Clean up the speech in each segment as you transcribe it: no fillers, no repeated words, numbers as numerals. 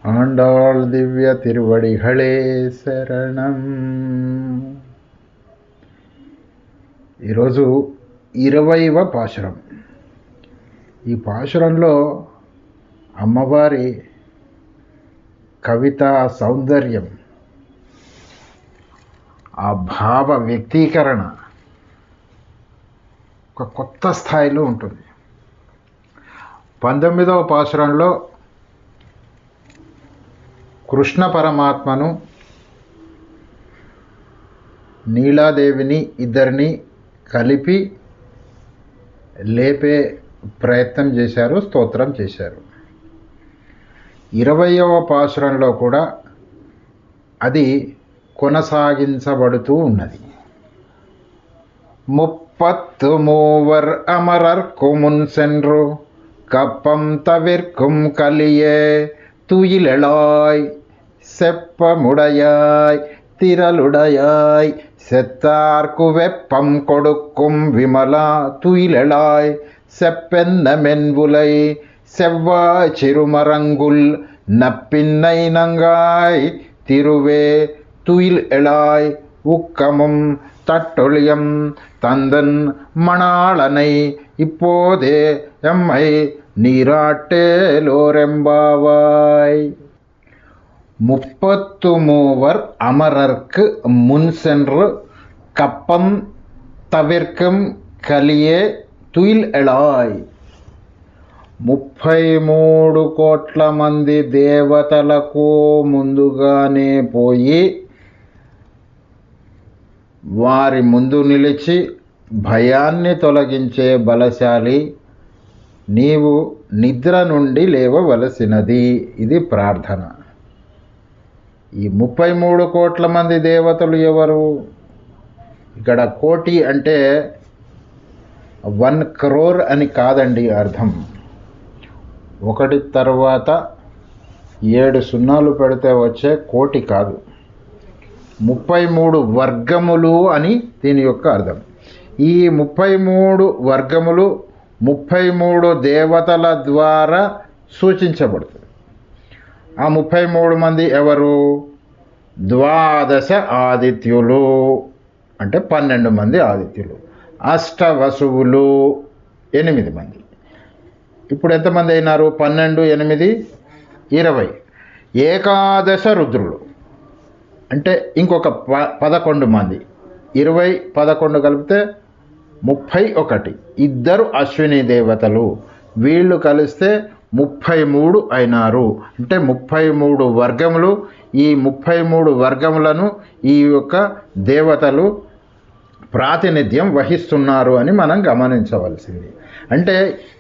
ఆండాళ్ దివ్య తిరువడిகளே శరణం. ఈరోజు 20వ పాశురం. ఈ పాశురంలో అమ్మవారి కవితా సౌందర్యం, ఆ భావ వ్యక్తీకరణ ఒక కొత్త స్థాయిలో ఉంటుంది. 19వ పాశురంలో కృష్ణ పరమాత్మను, నీలాదేవిని ఇద్దరిని కలిపి లేపే ప్రయత్నం చేశారు, స్తోత్రం చేశారు. 20వ పాశురంలో కూడా అది కొనసాగించబడుతూ ఉన్నది. ముప్పత్తు మూవర్ అమరర్కు మున్ సెన్రు కప్పం తవిర్కుం కలియే துயிலெழாய் செப்பமுடையாய் திரளுடையாய் செத்தார்க்கு வெப்பம் கொடுக்கும் விமலா துயிலெழாய் செப்பென்ன மென்புலை செவ்வாய் சிறுமரங்குல் நப்பின்னை நங்காய் திருவே துயில் எழாய் உக்கமும் தட்டொழியம் தந்தன் மணாளனை இப்போதே எம்மை நீராட்டேலோரெம்பாவாய். 33 அமரர்க்கு முன் சென்று கப்பம் தவிர்க்கும் కలియే తుయిల్ ఎళాయ్. 33 కోట్ల మంది దేవతలకు ముందుగానే పోయి వారి ముందు నిలిచి భయాన్ని తొలగించే బలశాలి, నీవు నిద్ర నుండి లేవవలసినది. ఇది ప్రార్థన. ఈ 33 కోట్ల మంది దేవతలు ఎవరు? ఇక్కడ కోటి అంటే 1 crore అని కాదండి అర్థం. 1 తర్వాత 7 సున్నాలు పెడితే వచ్చే కోటి కాదు, 33 వర్గములు అని దీని యొక్క అర్థం. ఈ 33 వర్గములు 33 దేవతల ద్వారా సూచించబడుతుంది. ఆ 33 మంది ఎవరు? 12 ఆదిత్యులు అంటే 12 మంది ఆదిత్యులు, అష్టవసువులు 8 మంది. ఇప్పుడు ఎంతమంది అయినారు? 12, 8, 20. ఏకాదశ రుద్రులు అంటే ఇంకొక 11 మంది. 20, 11 కలిపితే 31. 2 అశ్విని దేవతలు, వీళ్ళు కలిస్తే 33 అయినారు. అంటే 33 వర్గములు. ఈ 33 వర్గములను ఈ యొక్క దేవతలు ప్రాతినిధ్యం వహిస్తున్నారు అని మనం గమనించవలసింది. అంటే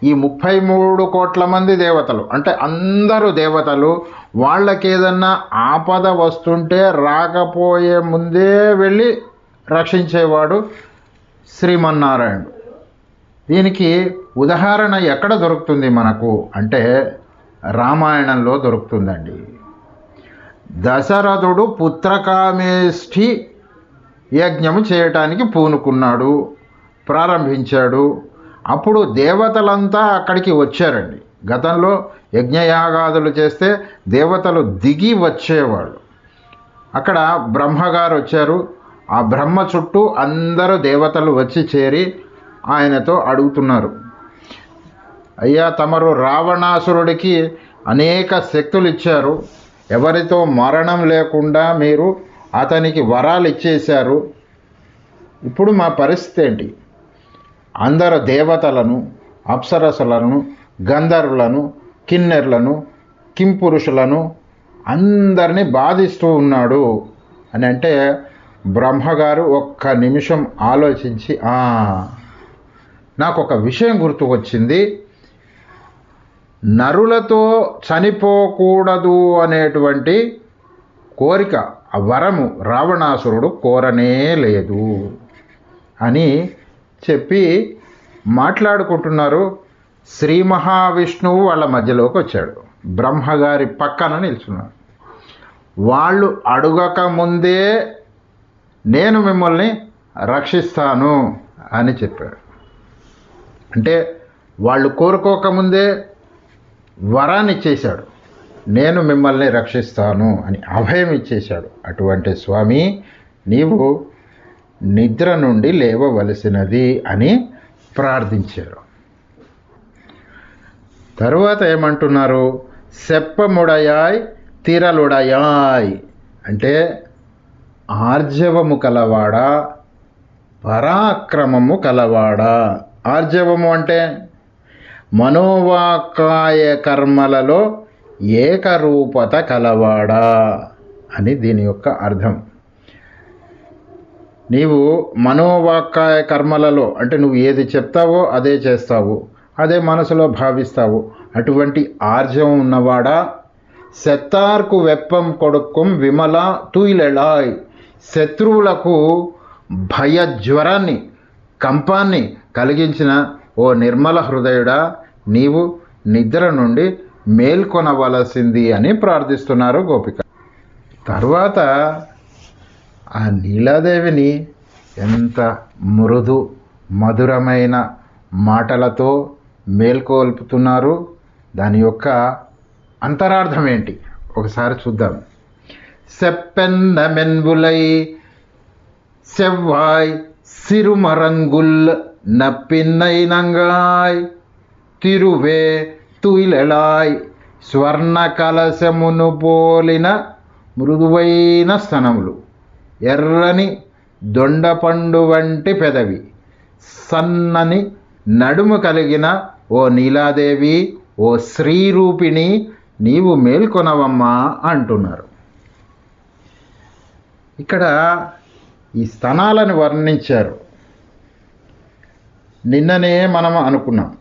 ఈ 33 కోట్ల మంది దేవతలు అంటే అందరూ దేవతలు, వాళ్ళకేదన్నా ఆపద వస్తుంటే రాకపోయే ముందే వెళ్ళి రక్షించేవాడు శ్రీమన్నారాయణుడు. దీనికి ఉదాహరణ ఎక్కడ దొరుకుతుంది మనకు అంటే రామాయణంలో దొరుకుతుందండి. దశరథుడు పుత్రకామేష్ఠి యజ్ఞము చేయటానికి పూనుకున్నాడు, ప్రారంభించాడు. అప్పుడు దేవతలంతా అక్కడికి వచ్చారండి. గతంలో యజ్ఞయాగాదులు చేస్తే దేవతలు దిగి వచ్చేవాళ్ళు. అక్కడ బ్రహ్మగారు వచ్చారు. ఆ బ్రహ్మ చుట్టూ అందరూ దేవతలు వచ్చి చేరి ఆయనతో అడుగుతున్నారు, అయ్యా తమరు రావణాసురుడికి అనేక శక్తులు ఇచ్చారు, ఎవరితో మరణం లేకుండా మీరు అతనికి వరాలు ఇచ్చేశారు, ఇప్పుడు మా పరిస్థితి ఏంటి? అందరు దేవతలను, అప్సరసులను, గంధర్వులను, కిన్నెర్లను, కింపురుషులను అందరినీ బాధిస్తూ ఉన్నాడు అని అంటే బ్రహ్మగారు ఒక్క నిమిషం ఆలోచించి నాకు ఒక విషయం గుర్తుకొచ్చింది, నరులతో చనిపోకూడదు అనేటువంటి కోరిక, ఆ వరము రావణాసురుడు కోరనే లేదు అని చెప్పి మాట్లాడుకుంటున్నారు. శ్రీ మహావిష్ణువు వాళ్ళ మధ్యలోకి వచ్చాడు, బ్రహ్మగారి పక్కన నిల్చున్నాడు. వాళ్ళు అడగక ముందే నేను మిమ్మల్ని రక్షిస్తాను అని చెప్పాడు. అంటే వాళ్ళు కోరుకోకముందే వరాన్ని ఇచ్చేశాడు. నేను మిమ్మల్ని రక్షిస్తాను అని అభయం ఇచ్చేశాడు. అటువంటి స్వామి నీవు నిద్ర నుండి లేవవలసినది అని ప్రార్థించారు. తరువాత ఏమంటున్నారు? సెప్పముడయాయ్ తిరలుడయాయ్ అంటే ఆర్జవము కలవాడా, పరాక్రమము కలవాడా. ఆర్జవము అంటే మనోవాకాయ కర్మలలో ఏకరూపత కలవాడా అని దీని యొక్క అర్థం. నీవు మనోవాకాయ కర్మలలో అంటే నువ్వు ఏది చెప్తావో అదే చేస్తావు, అదే మనసులో భావిస్తావు. అటువంటి ఆర్జవం ఉన్నవాడా. శత్తార్కు వెప్పం కొడుక్కుం విమల తూయిలెళాయ్ శత్రువులకు భయజ్వరాన్ని కంపాన్ని కలిగించిన ఓ నిర్మల హృదయుడా నీవు నిద్ర నుండి మేల్కొనవలసింది అని ప్రార్థిస్తున్నారు గోపిక. తర్వాత ఆ నీలాదేవిని ఎంత మృదు మధురమైన మాటలతో మేల్కొల్పుతున్నారు. దాని యొక్క అంతరార్థం ఏంటి ఒకసారి చూద్దాం. సెప్పెన్న మెన్బులై செவ்வாய் சிறுமரங்குல் నప్పిన్నైనంగాయ్ తిరువే తుయిలెళాయ్ స్వర్ణ కలశమును పోలిన మృదువైన స్తనములు, ఎర్రని దొండపండు వంటి పెదవి, సన్నని నడుము కలిగిన ఓ నీలాదేవి, ఓ శ్రీరూపిణి నీవు మేల్కొనవమ్మా అంటున్నారు. ఇక్కడ ఈ స్తనాలను వర్ణించారు. నిన్ననే మనం అనుకున్నాం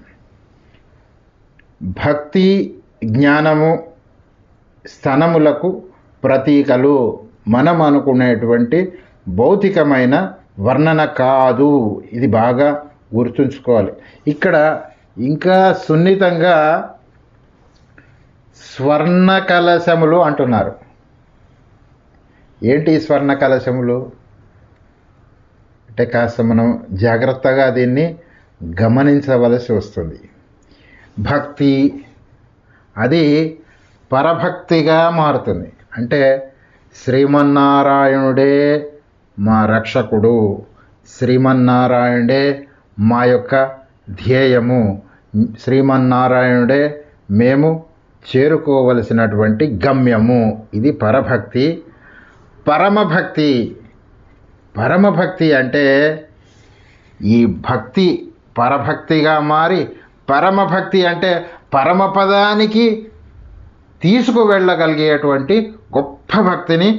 భక్తి జ్ఞానము స్తనములకు ప్రతీకలు. మనం అనుకునేటువంటి భౌతికమైన వర్ణన కాదు. ఇది బాగా గుర్తుంచుకోవాలి. ఇక్కడ ఇంకా సున్నితంగా స్వర్ణ కలశములు అంటున్నారు. ఏంటి స్వర్ణ కలశములు అంటే కాస్త మనం జాగ్రత్తగా దీన్ని గమనించవలసి వస్తుంది. భక్తి అది పరభక్తిగా మారుతుంది. అంటే శ్రీమన్నారాయణుడే మా రక్షకుడు, శ్రీమన్నారాయణుడే మా యొక్క ధ్యేయము, శ్రీమన్నారాయణుడే మేము చేరుకోవలసినటువంటి గమ్యము. ఇది పరభక్తి. పరమభక్తి, పరమభక్తి అంటే ఈ భక్తి పరభక్తిగా మారి పరమభక్తి అంటే పరమపదానికి తీసుకువెళ్ళగలిగేటువంటి గొప్ప భక్తిని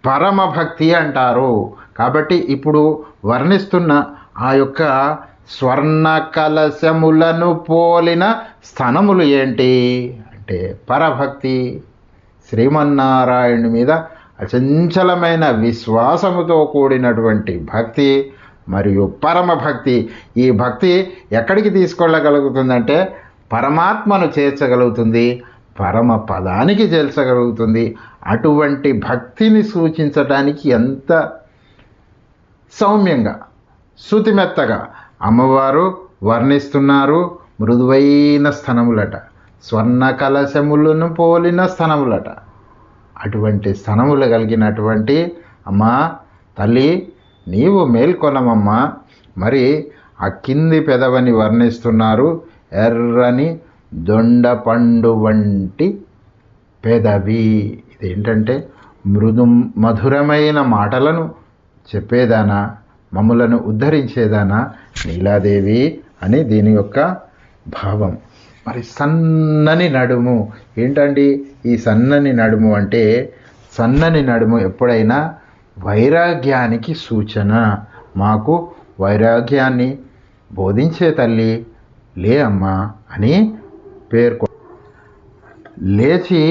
పరమభక్తి అంటారు. కాబట్టి ఇప్పుడు వర్ణిస్తున్న ఆ యొక్క స్వర్ణ కలశములను పోలిన స్థనములు ఏంటి అంటే పరభక్తి. శ్రీమన్నారాయణుని మీద అచంచలమైన విశ్వాసముతో కూడినటువంటి భక్తి మరియు పరమభక్తి. ఈ భక్తి ఎక్కడికి తీసుకెళ్ళగలుగుతుందంటే పరమాత్మను చేర్చగలుగుతుంది, పరమ పదానికి చేర్చగలుగుతుంది. అటువంటి భక్తిని సూచించడానికి ఎంత సౌమ్యంగా శృతిమెత్తగా అమ్మవారు వర్ణిస్తున్నారు. మృదువైన స్థనములట, స్వర్ణ కలశములను పోలిన స్థనములట. అటువంటి స్థనములు కలిగినటువంటి అమ్మా తల్లి నీవు మేల్కొనమమ్మా. మరి ఆ కింది పెదవని వర్ణిస్తున్నారు. ఎర్రని దొండపండు వంటి పెదవి. ఇదేంటంటే మృదు మధురమైన మాటలను చెప్పేదానా, మమ్ములను ఉద్ధరించేదానా నీలాదేవి అని దీని యొక్క భావం. మరి సన్నని నడుము ఏంటండి? ఈ సన్నని నడుము అంటే సన్నని నడుము ఎప్పుడైనా వైరాగ్యానికి సూచన. మాకు వైరాగ్యాన్ని బోధించే తల్లి లే అమ్మా అని పేర్కొ లేచి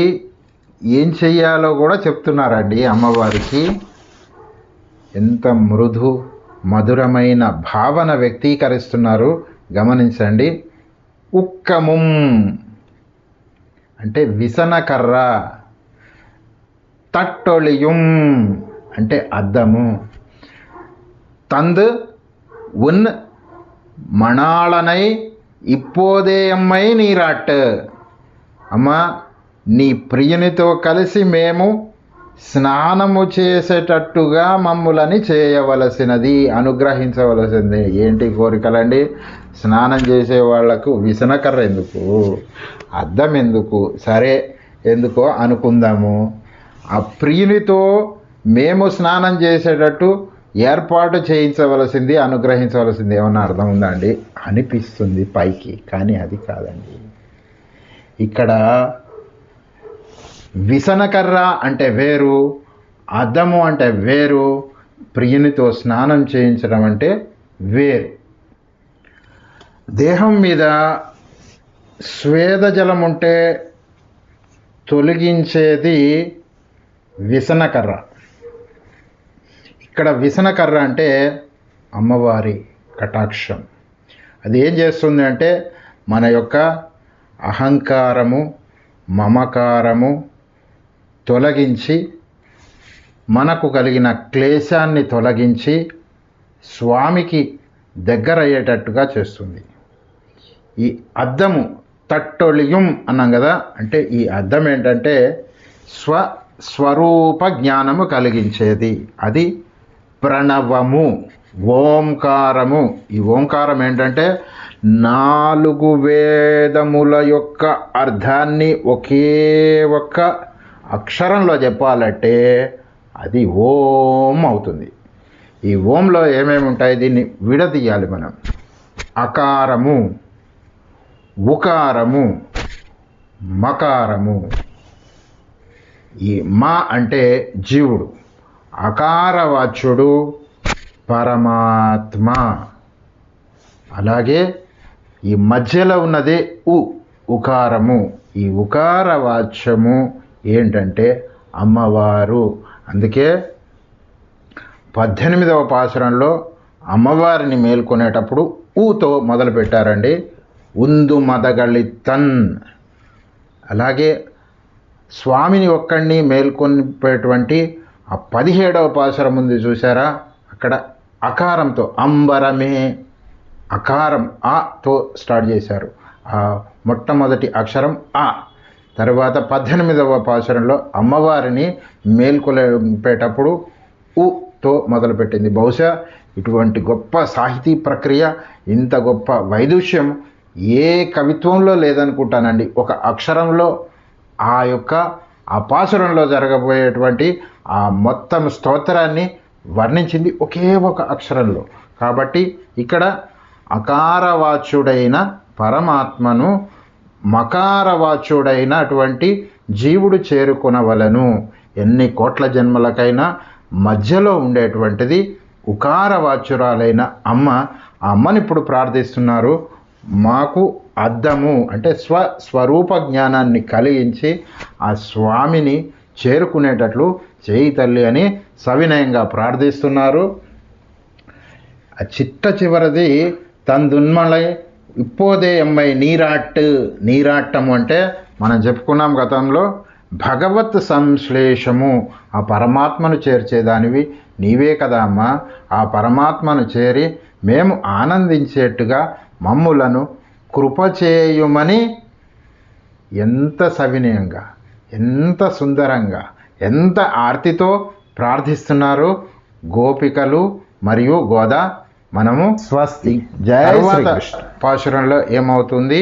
ఏం చెయ్యాలో కూడా చెప్తున్నారండి అమ్మవారికి. ఎంత మృదు మధురమైన భావన వ్యక్తీకరిస్తున్నారు గమనించండి. ఉక్కముం అంటే విసనకర్ర, తట్టొళియుం అంటే అద్దము, తంద్ ఉన్ మణాళనై ఇప్పోదేయమ్మై నీరాట్. అమ్మా నీ ప్రియునితో కలిసి మేము స్నానము చేసేటట్టుగా మమ్ములని చేయవలసినది, అనుగ్రహించవలసింది. ఏంటి కోరికలండి? స్నానం చేసే వాళ్లకు విసనకర్ర ఎందుకు, అద్దం ఎందుకు, సరే ఎందుకో అనుకుందాము. ఆ ప్రియునితో మేము స్నానం చేసేటట్టు ఏర్పాటు చేయించవలసింది, అనుగ్రహించవలసింది. ఏమన్నా అర్థం ఉందా అండి? అనిపిస్తుంది పైకి, కానీ అది కాదండి. ఇక్కడ విసనకర్ర అంటే వేరు, అద్దము అంటే వేరు, ప్రియునితో స్నానం చేయించడం అంటే వేరు. దేహం మీద స్వేదజలం ఉంటే తొలగించేది విసనకర్ర. ఇక్కడ విసనకర్ర అంటే అమ్మవారి కటాక్షం. అది ఏం చేస్తుంది అంటే మన యొక్క అహంకారము, మమకారము తొలగించి, మనకు కలిగిన క్లేశాన్ని తొలగించి స్వామికి దగ్గర అయ్యేటట్టుగా చేస్తుంది. ఈ అద్దము తట్టొలియం అన్నాం కదా, అంటే ఈ అద్దం ఏంటంటే స్వరూప జ్ఞానము కలిగించేది. అది ప్రణవము, ఓంకారము. ఈ ఓంకారం ఏంటంటే 4 వేదముల యొక్క అర్థాన్ని ఒకే ఒక్క అక్షరంలో చెప్పాలంటే అది ఓం అవుతుంది. ఈ ఓంలో ఏమేమి ఉంటాయి? దీన్ని విడదీయాలి మనం. అకారము, ఉకారము, మకారము. ఈ మా అంటే జీవుడు, అకారవాచ్యుడు పరమాత్మ. అలాగే ఈ మధ్యలో ఉన్నదే ఉకారము. ఈ ఉకారవాచ్యము ఏంటంటే అమ్మవారు. అందుకే 18వ పాసురంలో అమ్మవారిని మేల్కొనేటప్పుడు ఊతో మొదలు పెట్టారండి. ఉందు మదగళితన్. అలాగే స్వామిని ఒక్కడిని మేల్కొనిపోయేటువంటి ఆ 17వ పాసురం ఉంది చూసారా, అక్కడ అకారంతో అంబరమే, అకారం ఆతో స్టార్ట్ చేశారు. ఆ మొట్టమొదటి అక్షరం ఆ. తర్వాత 18వ పాసురంలో అమ్మవారిని మేల్కొల్పేటప్పుడు ఉతో మొదలుపెట్టింది. బహుశా ఇటువంటి గొప్ప సాహితీ ప్రక్రియ, ఇంత గొప్ప వైదుష్యం ఏ కవిత్వంలో లేదనుకుంటానండి. ఒక అక్షరంలో ఆ పాసురంలో జరగబోయేటువంటి ఆ మొత్తం స్తోత్రాన్ని వర్ణించింది ఒకే ఒక అక్షరంలో. కాబట్టి ఇక్కడ అకారవాచ్యుడైన పరమాత్మను మకారవాచ్యుడైన అటువంటి జీవుడు చేరుకొనవలను. ఎన్ని కోట్ల జన్మలకైనా మధ్యలో ఉండేటువంటిది ఉకారవాచ్యురాలైన అమ్మ. ఆ అమ్మని ఇప్పుడు ప్రార్థిస్తున్నారు. మాకు అద్దము అంటే స్వరూప జ్ఞానాన్ని కలిగించి ఆ స్వామిని చేరుకునేటట్లు చేయి తల్లి అని సవినయంగా ప్రార్థిస్తున్నారు. ఆ చిట్ట చివరిది తందున్మలై ఇప్పోదే అమ్మై నీరాట్టము అంటే మనం చెప్పుకున్నాం గతంలో, భగవత్ సంశ్లేషము. ఆ పరమాత్మను చేర్చేదానివి నీవే కదా అమ్మ. ఆ పరమాత్మను చేరి మేము ఆనందించేట్టుగా మమ్ములను కృపచేయుమని ఎంత సవినయంగా, ఎంత సుందరంగా, ఎంత ఆర్తితో ప్రార్థిస్తున్నారు గోపికలు మరియు గోదా. మనము స్వస్తి. జయ శ్రీకృష్ణ. పాశురంలో ఏమవుతుంది?